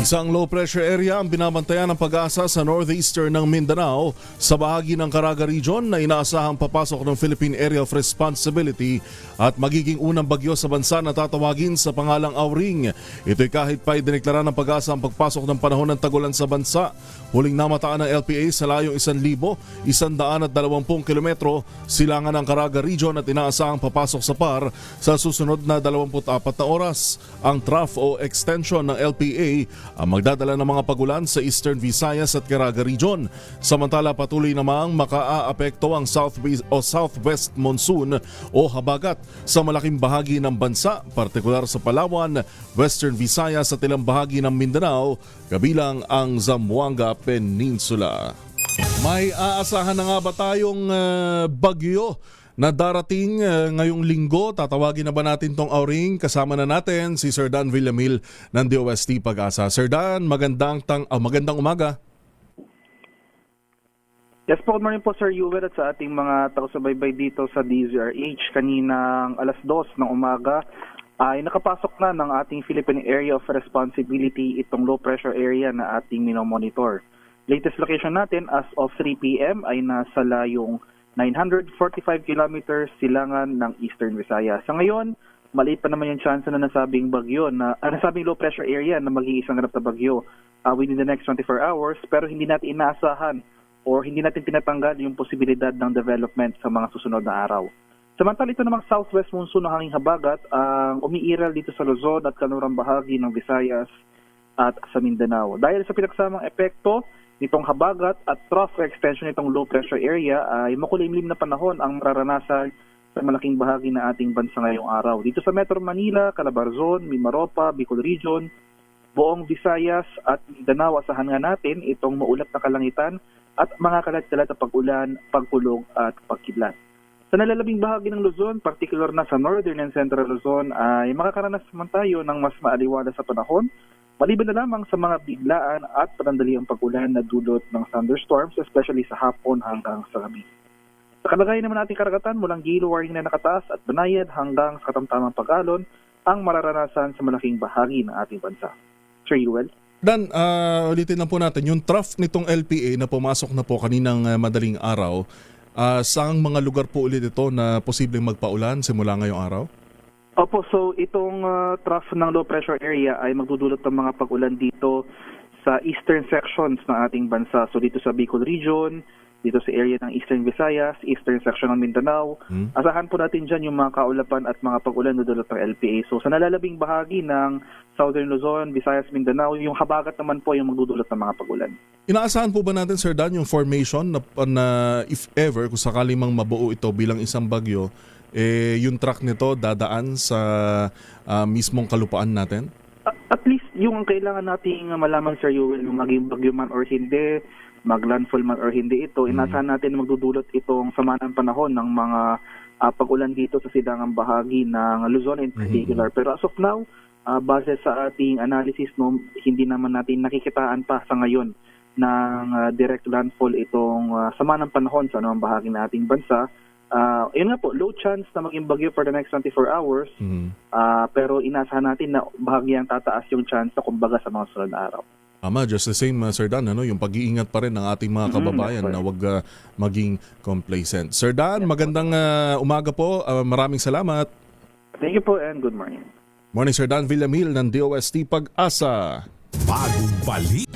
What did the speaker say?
Isang low pressure area ang binabantayan ng Pag-asa sa northeastern ng Mindanao sa bahagi ng Caraga Region na inaasahang papasok ng Philippine Area of Responsibility at magiging unang bagyo sa bansa na tatawagin sa pangalang Auring. Ito'y kahit pa idineklara ng Pag-asa ang pagpasok ng panahon ng tagulan sa bansa. Huling namataan ng LPA sa layong 1,120 kilometro silangan ng Caraga Region at inaasahang papasok sa PAR sa susunod na 24 na oras. Ang trough o extension ng LPA ang magdadala ng mga pagulan sa Eastern Visayas at Caraga Region. Samantala patuloy namang makaaapekto ang southwest monsoon o habagat sa malaking bahagi ng bansa, partikular sa Palawan, Western Visayas at ilang bahagi ng Mindanao, kabilang ang Zamboanga Peninsula. May aasahan na nga ba tayong bagyo na darating ngayong linggo? Tatawagin na ba natin tong Auring? Kasama na natin si Sir Dan Villamil ng DOST Pag-asa. Sir Dan, magandang umaga. Yes po, good morning po Sir Yuel at sa ating mga taga-subaybay dito sa DZRH. Kaninang alas 2 ng umaga ay nakapasok na ng ating Philippine Area of Responsibility itong low pressure area na ating minomonitor. Latest location natin as of 3 p.m. ay nasa layong 945 kilometers silangan ng Eastern Visayas. Sa ngayon, maliit pa naman yung chance na nasabing bagyo nasabing low pressure area na magiging isang ganap na bagyo within the next 24 hours, pero hindi natin inaasahan or hindi natin tinatanggal yung posibilidad ng development sa mga susunod na araw. Samantala ito namang southwest monsoon ng hanging habagat ang umiiral dito sa Luzon at kanurang bahagi ng Visayas at sa Mindanao. Dahil sa pinagsamang epekto nitong habagat at trough extension nitong low pressure area ay makulimlim na panahon ang mararanasan sa malaking bahagi ng ating bansa ngayong araw. Dito sa Metro Manila, Calabarzon, Mimaropa, Bicol Region, buong Visayas at Mindanao, asahan nga natin itong maulap na kalangitan at mga kalat-kalat na pag-ulan, pagkulog at pagkidlat. Sa nalalabing bahagi ng Luzon, particular na sa northern and central Luzon, ay makakaranas naman tayo ng mas maaliwala sa panahon, maliban na lamang sa mga biglaan at panandaliang pag-ulan na dulot ng thunderstorms, especially sa hapon hanggang sa gabi. Sa kalagayan naman nating karagatan, mulang yellow warning na nakataas at banayad hanggang sa katamtamang pag-alon ang mararanasan sa malaking bahagi ng ating bansa. Sir Yuel? Dan, ulitin lang po natin, yung trough nitong LPA na pumasok na po kaninang madaling araw, saang mga lugar po ulit ito na posibleng magpaulan simula ngayong araw? Opo, so itong trough ng low pressure area ay magdudulot ng mga pag-ulan dito sa eastern sections ng ating bansa. So dito sa Bicol Region, dito sa area ng Eastern Visayas, eastern section ng Mindanao. Asahan po natin dyan yung mga kaulapan at mga pag-ulan na dulot ng LPA. So sa nalalabing bahagi ng Southern Luzon, Visayas, Mindanao, yung habagat naman po yung magdudulot ng mga pag-ulan. Inaasahan po ba natin, Sir Dan, yung formation na if ever, kung sakaling mang mabuo ito bilang isang bagyo, yung track nito dadaan sa mismong kalupaan natin? At least yung kailangan nating malaman, Sir Yuel, yung maging bagyo man or hindi, maglandfall man or hindi ito, inasahan natin magdudulot itong sama ng panahon ng mga pag-ulan dito sa silangang bahagi ng Luzon in particular. Pero as of now, base sa ating analysis, hindi naman natin nakikitaan pa sa ngayon ng direct landfall itong sama ng panahon sa anumang bahagi ng ating bansa. Yun nga po, low chance na maging bagyo for the next 24 hours, pero inasahan natin na bahagyang tataas yung chance na kumbaga sa mga sunod na araw. Just the same, Sir Dan, yung pag-iingat pa rin ng ating mga kababayan na huwag maging complacent. Sir Dan, magandang umaga po. Maraming salamat. Thank you po and good morning. Morning, Sir Dan Villamil ng DOST Pag-asa. Bagong balik.